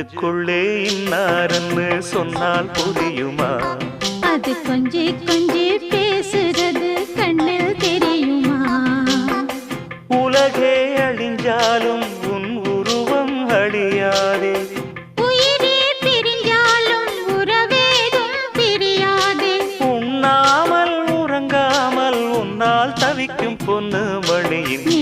நெஞ்சுக்குள்ளே இன்னார்னு சொன்னால் புரியுமா? அது கொஞ்சி கொஞ்சி பேசுறது கண்ணில் தெரியுமா? உலகே அழிஞ்சாலும்